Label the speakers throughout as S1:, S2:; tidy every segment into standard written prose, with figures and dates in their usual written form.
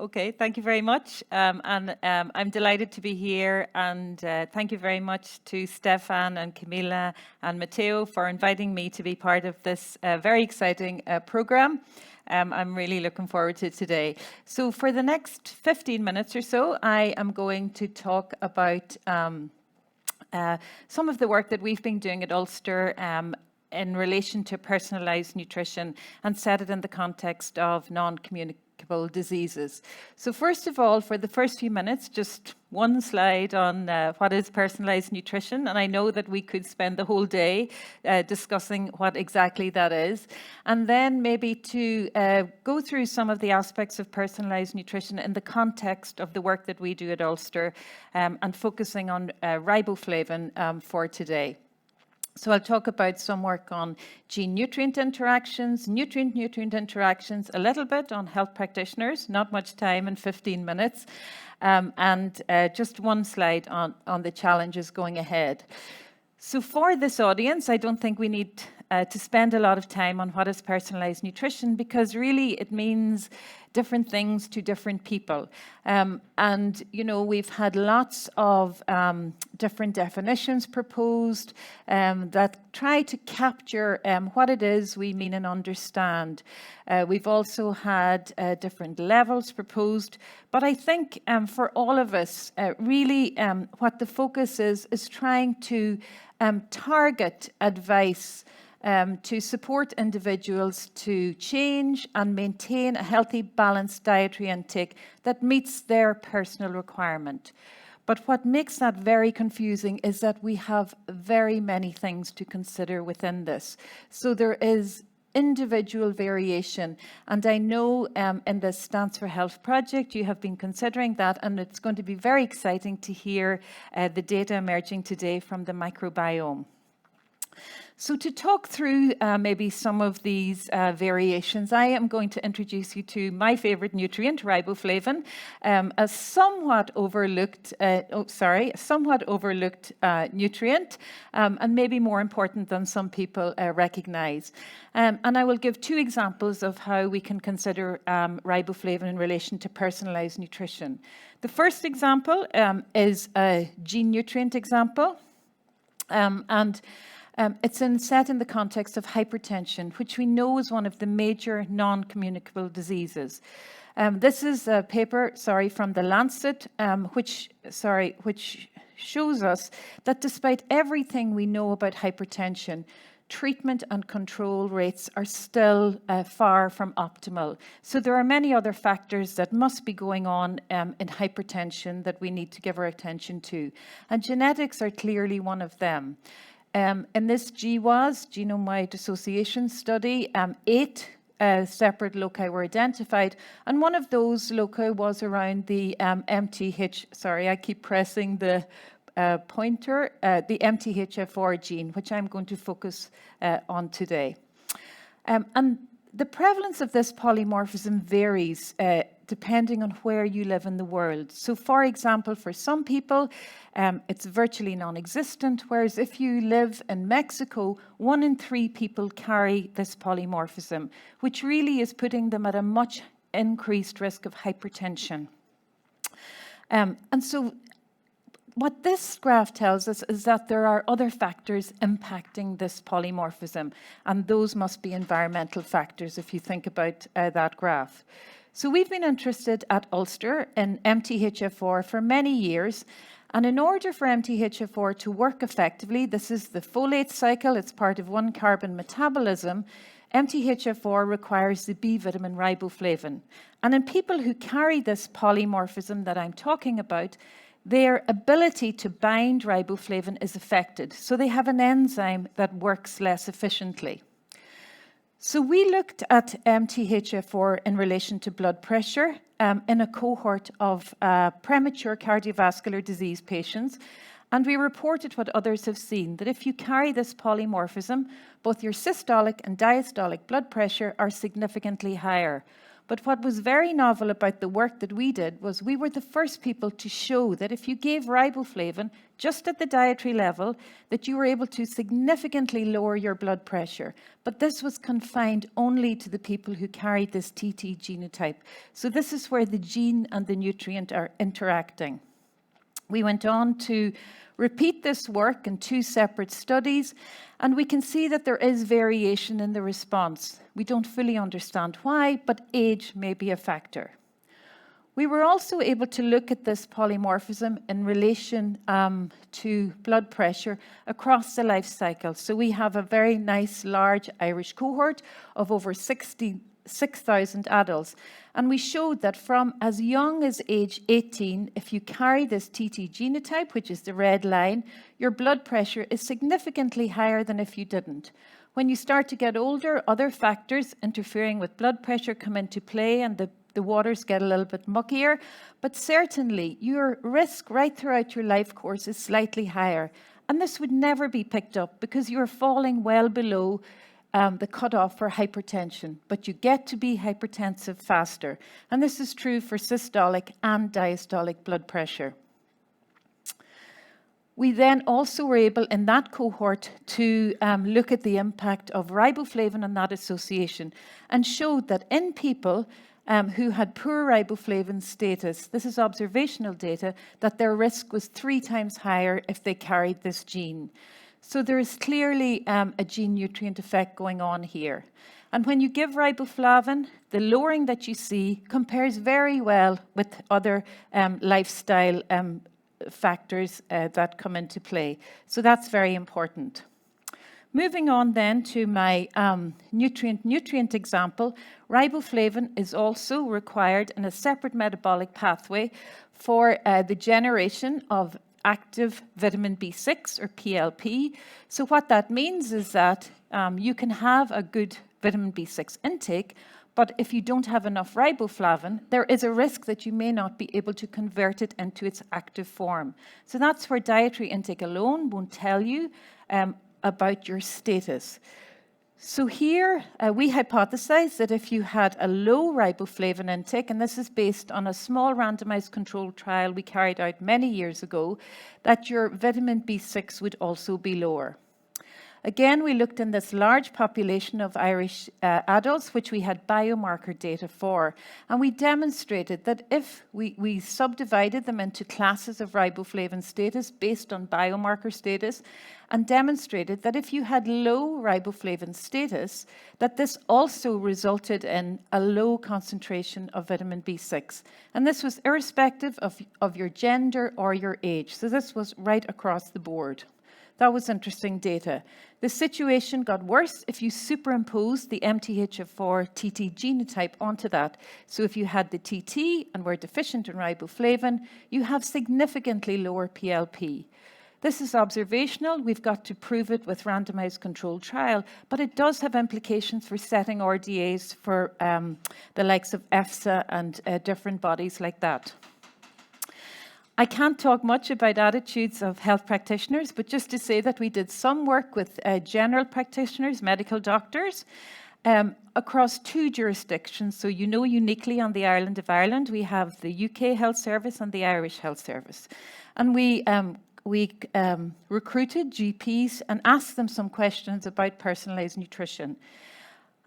S1: Okay, thank you very much. I'm delighted to be here, and thank you very much to Stefan and Camilla and Matteo for inviting me to be part of this very exciting program. I'm really looking forward to today. So for the next 15 minutes or so, I am going to talk about some of the work that we've been doing at Ulster in relation to personalised nutrition and set it in the context of non-communicable diseases. So first of all, for the first few minutes, just one slide on what is personalised nutrition. And I know that we could spend the whole day discussing what exactly that is. And then maybe to go through some of the aspects of personalised nutrition in the context of the work that we do at Ulster and focusing on riboflavin for today. So I'll talk about some work on gene-nutrient interactions, nutrient-nutrient interactions, a little bit on health practitioners, not much time in 15 minutes, and just one slide on the challenges going ahead. So for this audience, I don't think we need to spend a lot of time on what is personalised nutrition, because really it means different things to different people. And, you know, we've had lots of different definitions proposed that try to capture what it is we mean and understand. We've also had different levels proposed. But I think for all of us, really what the focus is trying to target advice to support individuals to change and maintain a healthy, balanced dietary intake that meets their personal requirement. But what makes that very confusing is that we have very many things to consider within this. So there is individual variation. And I know in the Stance4Health project, you have been considering that, and it's going to be very exciting to hear the data emerging today from the microbiome. So to talk through maybe some of these variations, I am going to introduce you to my favorite nutrient, riboflavin, a somewhat overlooked nutrient, and maybe more important than some people recognize. And I will give two examples of how we can consider riboflavin in relation to personalized nutrition. The first example is a gene nutrient example, it's set in the context of hypertension, which we know is one of the major non-communicable diseases. This is a paper, from the Lancet, which shows us that despite everything we know about hypertension, treatment and control rates are still far from optimal. So there are many other factors that must be going on in hypertension that we need to give our attention to. And genetics are clearly one of them. In this GWAS, genome-wide association study, 8 separate loci were identified, and one of those loci was around the I keep pressing the pointer, the MTHFR gene, which I'm going to focus on today. And the prevalence of this polymorphism varies depending on where you live in the world. So for example, for some people, it's virtually non-existent, whereas if you live in Mexico, 1 in 3 people carry this polymorphism, which really is putting them at a much increased risk of hypertension. And so what this graph tells us is that there are other factors impacting this polymorphism, and those must be environmental factors if you think about that graph. So we've been interested at Ulster in MTHFR for many years, and in order for MTHFR to work effectively, this is the folate cycle, it's part of 1-carbon metabolism, MTHFR requires the B vitamin riboflavin. And in people who carry this polymorphism that I'm talking about, their ability to bind riboflavin is affected. So they have an enzyme that works less efficiently. So we looked at MTHFR in relation to blood pressure in a cohort of premature cardiovascular disease patients, and we reported what others have seen, that if you carry this polymorphism, both your systolic and diastolic blood pressure are significantly higher. But what was very novel about the work that we did was we were the first people to show that if you gave riboflavin just at the dietary level, that you were able to significantly lower your blood pressure. But this was confined only to the people who carried this TT genotype. So this is where the gene and the nutrient are interacting. We went on to repeat this work in 2 separate studies, and we can see that there is variation in the response. We don't fully understand why, but age may be a factor. We were also able to look at this polymorphism in relation to blood pressure across the life cycle. So we have a very nice large Irish cohort of over 6,000 adults. And we showed that from as young as age 18, if you carry this TT genotype, which is the red line, your blood pressure is significantly higher than if you didn't. When you start to get older, other factors interfering with blood pressure come into play and the waters get a little bit muckier. But certainly, your risk right throughout your life course is slightly higher. And this would never be picked up because you're falling well below the cutoff for hypertension, but you get to be hypertensive faster. And this is true for systolic and diastolic blood pressure. We then also were able in that cohort to look at the impact of riboflavin and that association and showed that in people who had poor riboflavin status, this is observational data, that their risk was 3 times higher if they carried this gene. So there is clearly a gene-nutrient effect going on here. And when you give riboflavin, the lowering that you see compares very well with other lifestyle factors that come into play. So that's very important. Moving on then to my nutrient example, riboflavin is also required in a separate metabolic pathway for the generation of active vitamin B6 or PLP. So what that means is that you can have a good vitamin B6 intake, but if you don't have enough riboflavin, there is a risk that you may not be able to convert it into its active form. So that's where dietary intake alone won't tell you about your status. So here we hypothesized that if you had a low riboflavin intake, and this is based on a small randomized controlled trial we carried out many years ago, that your vitamin B6 would also be lower. Again, we looked in this large population of Irish adults, which we had biomarker data for, and we demonstrated that if we subdivided them into classes of riboflavin status based on biomarker status, and demonstrated that if you had low riboflavin status, that this also resulted in a low concentration of vitamin B6. And this was irrespective of your gender or your age. So this was right across the board. That was interesting data. The situation got worse if you superimposed the MTHFR TT genotype onto that. So if you had the TT and were deficient in riboflavin, you have significantly lower PLP. This is observational. We've got to prove it with randomized controlled trial, but it does have implications for setting RDAs for the likes of EFSA and different bodies like that. I can't talk much about attitudes of health practitioners, but just to say that we did some work with general practitioners, medical doctors, across 2 jurisdictions. So you know uniquely on the island of Ireland, we have the UK Health Service and the Irish Health Service. And we recruited GPs and asked them some questions about personalised nutrition.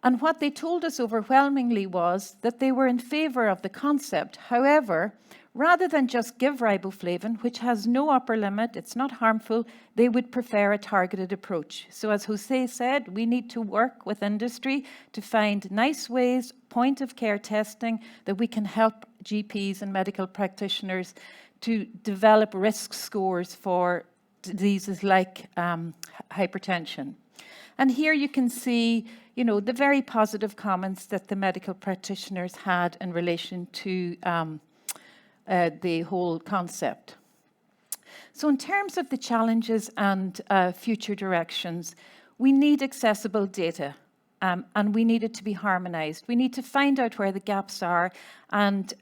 S1: And what they told us overwhelmingly was that they were in favour of the concept. However, rather than just give riboflavin, which has no upper limit, it's not harmful, they would prefer a targeted approach. So as Jose said, we need to work with industry to find nice ways, point of care testing, that we can help GPs and medical practitioners to develop risk scores for diseases like hypertension. And here you can see, the very positive comments that the medical practitioners had in relation to the whole concept. So in terms of the challenges and future directions, we need accessible data and we need it to be harmonized. We need to find out where the gaps are, and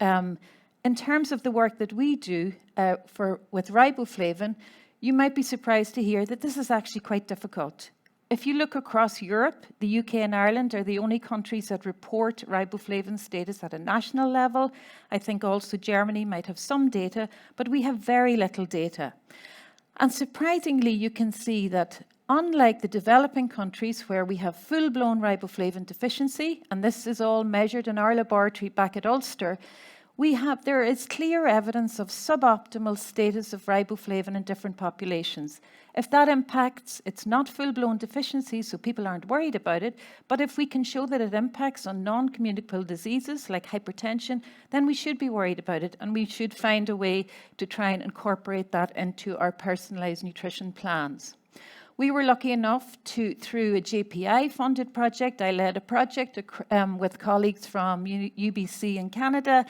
S1: in terms of the work that we do with riboflavin, you might be surprised to hear that this is actually quite difficult. if you look across Europe, the UK and Ireland are the only countries that report riboflavin status at a national level. I think also Germany might have some data, but we have very little data. And surprisingly, you can see that unlike the developing countries where we have full-blown riboflavin deficiency, and this is all measured in our laboratory back at Ulster, there is clear evidence of suboptimal status of riboflavin in different populations. If that impacts, it's not full-blown deficiency, so people aren't worried about it, but if we can show that it impacts on non-communicable diseases like hypertension, then we should be worried about it, and we should find a way to try and incorporate that into our personalised nutrition plans. We were lucky enough to, through a JPI-funded project, I led a project with colleagues from UBC in Canada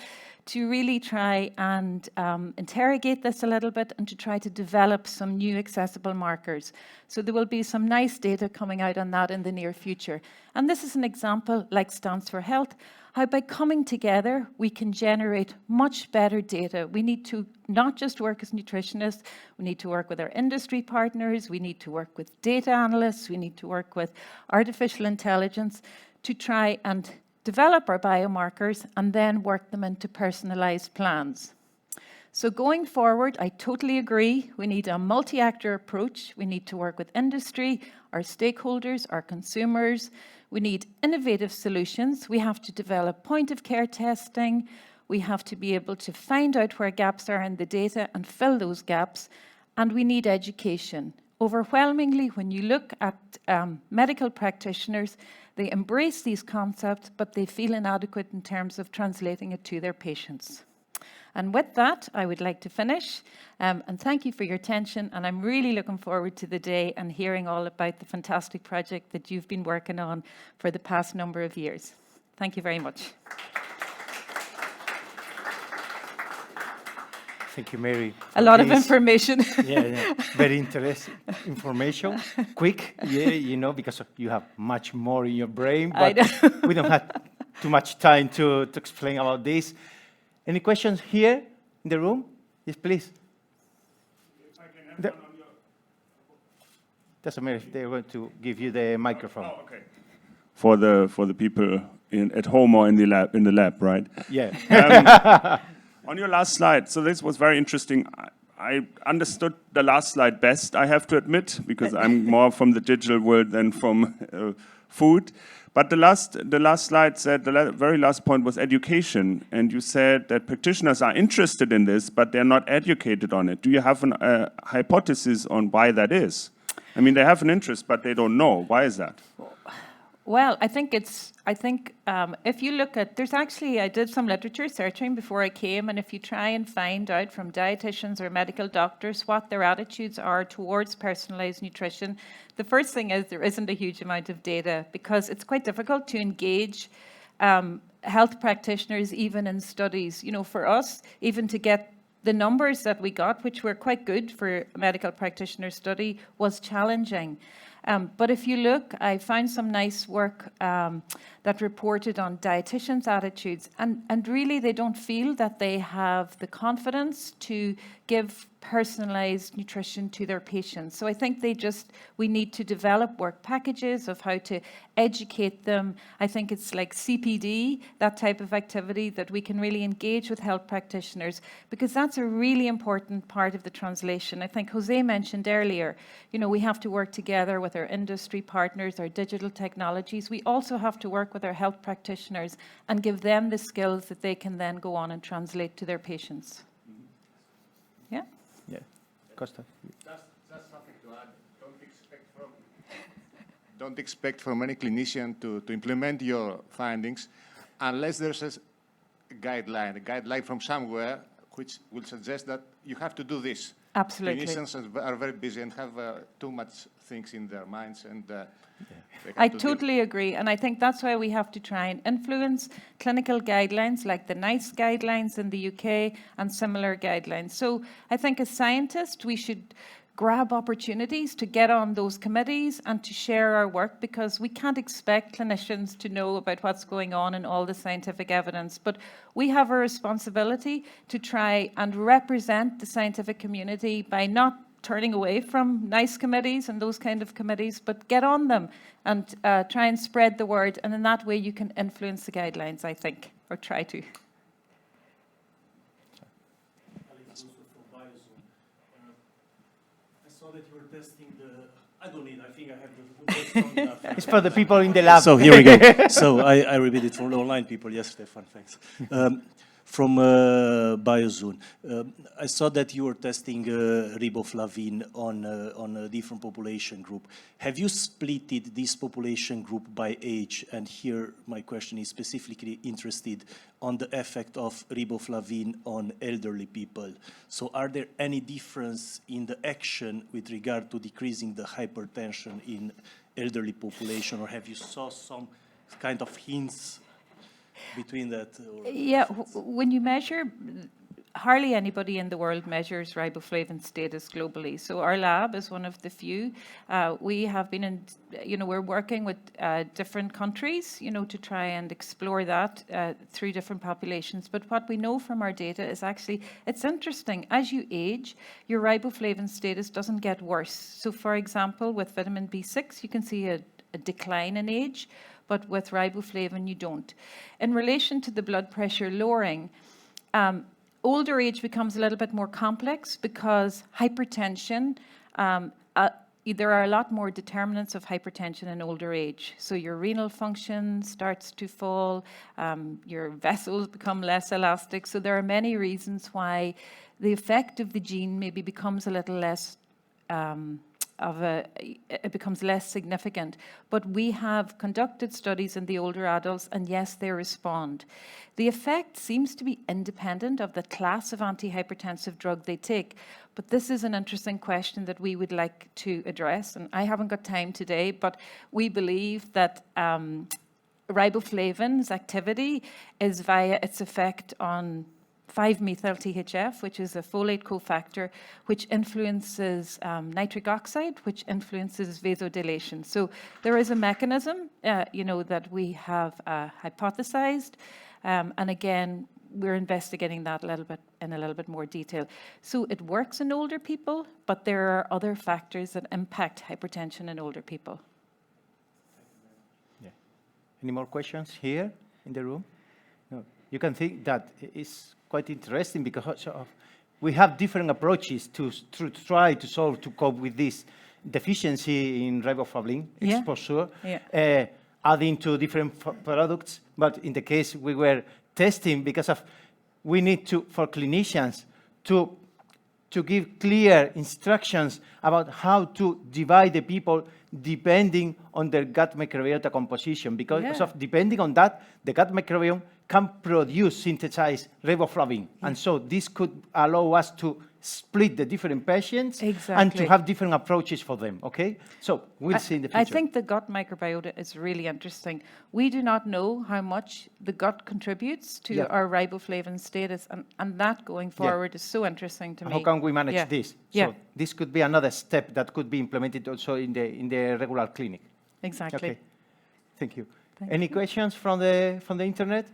S1: to really try and interrogate this a little bit and to try to develop some new accessible markers. So there will be some nice data coming out on that in the near future. And this is an example, like Stance4Health, how by coming together, we can generate much better data. We need to not just work as nutritionists, we need to work with our industry partners, we need to work with data analysts, we need to work with artificial intelligence to try and develop our biomarkers and then work them into personalised plans. So going forward, I totally agree. We need a multi-actor approach. We need to work with industry, our stakeholders, our consumers. We need innovative solutions. We have to develop point-of-care testing. We have to be able to find out where gaps are in the data and fill those gaps. And we need education. Overwhelmingly, when you look at medical practitioners, they embrace these concepts, but they feel inadequate in terms of translating it to their patients. And with that, I would like to finish and thank you for your attention. And I'm really looking forward to the day and hearing all about the fantastic project that you've been working on for the past number of years. Thank you very much.
S2: Thank you, Mary.
S1: A lot of information.
S2: Yeah, very interesting information. Quick, because you have much more in your brain, but we don't have too much time to explain about this. Any questions here in the room? Yes, please.
S3: If I can add on your...
S2: Doesn't matter if they're going to give you the microphone.
S3: Oh, okay. For the people at home or in the lab, right?
S2: Yeah.
S3: On your last slide, so this was very interesting. I understood the last slide best, I have to admit, because I'm more from the digital world than from food. But the last slide said, the very last point was education. And you said that practitioners are interested in this, but they're not educated on it. Do you have a hypothesis on why that is? I mean, they have an interest, but they don't know. Why is that?
S1: Well, I think if you look at, I did some literature searching before I came, and if you try and find out from dietitians or medical doctors what their attitudes are towards personalised nutrition, the first thing is there isn't a huge amount of data because it's quite difficult to engage health practitioners even in studies. You know, for us, even to get the numbers that we got, which were quite good for a medical practitioner study, was challenging. But if you look, I found some nice work that reported on dietitians' attitudes, and really they don't feel that they have the confidence to give personalised nutrition to their patients. So I think we need to develop work packages of how to educate them. I think it's like CPD, that type of activity that we can really engage with health practitioners, because that's a really important part of the translation. I think Jose mentioned earlier, we have to work together with our industry partners, our digital technologies. We also have to work with our health practitioners and give them the skills that they can then go on and translate to their patients. Yeah?
S2: Yeah. Costa.
S4: Just something to add. Don't expect from any clinician to implement your findings unless there's a guideline from somewhere which will suggest that you have to do this.
S1: Absolutely.
S4: Clinicians are very busy and have too much things in their minds, and
S1: I totally agree, and I think that's why we have to try and influence clinical guidelines like the NICE guidelines in the UK and similar guidelines. So I think as scientists we should grab opportunities to get on those committees and to share our work, because we can't expect clinicians to know about what's going on in all the scientific evidence. But we have a responsibility to try and represent the scientific community by not turning away from nice committees and those kind of committees, but get on them and try and spread the word. And in that way, you can influence the guidelines, I think, or try to.
S5: I saw that you were testing the. I don't need. I think I have the strong enough.
S2: It's for the people in the lab.
S5: So here we go. So I repeated it for the online people. Yes, Stefan, thanks. From Biozone, I saw that you were testing riboflavin on a different population group. Have you splitted this population group by age? And here my question is specifically interested on the effect of riboflavin on elderly people. So are there any difference in the action with regard to decreasing the hypertension in elderly population, or have you saw some kind of hints between that? Or?
S1: Yeah, when you measure, hardly anybody in the world measures riboflavin status globally. So our lab is one of the few. We have been in, we're working with different countries, to try and explore that through different populations. But what we know from our data is actually, it's interesting. As you age, your riboflavin status doesn't get worse. So for example, with vitamin B6, you can see a decline in age, but with riboflavin, you don't. In relation to the blood pressure lowering, older age becomes a little bit more complex because hypertension, there are a lot more determinants of hypertension in older age. So your renal function starts to fall, your vessels become less elastic. So there are many reasons why the effect of the gene maybe becomes a little less it becomes less significant. But we have conducted studies in the older adults, and yes, they respond. The effect seems to be independent of the class of antihypertensive drug they take. But this is an interesting question that we would like to address, and I haven't got time today, but we believe that riboflavin's activity is via its effect on 5-methyl-THF, which is a folate cofactor, which influences nitric oxide, which influences vasodilation. So there is a mechanism, that we have hypothesized, and again, we're investigating that in a little bit more detail. So it works in older people, but there are other factors that impact hypertension in older people.
S2: Yeah. Any more questions here in the room? No. You can think that it's quite interesting because we have different approaches to try to cope with this deficiency in riboflavin exposure, adding to different products. But in the case we were testing, because of we need to, for clinicians, to give clear instructions about how to divide the people depending on their gut microbiota composition. Because of depending on that, the gut microbiome can produce synthesized riboflavin. And so this could allow us to split the different patients and to have different approaches for them, okay? So we'll see in the future.
S1: I think the gut microbiota is really interesting. We do not know how much the gut contributes to our riboflavin status, and that going forward is so interesting to me.
S2: How can we manage this? So this could be another step that could be implemented also in the regular clinic.
S1: Exactly.
S2: Okay. Thank you. Any questions from the internet?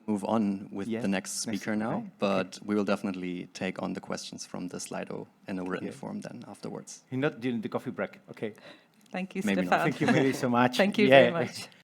S6: Move on with the next speaker now, but we will definitely take on the questions from the Slido in a written form then afterwards.
S2: Not during the coffee break, okay.
S1: Thank you,
S6: Maybe
S1: Stefan.
S6: not.
S2: Thank you very so much.
S1: Thank you very much.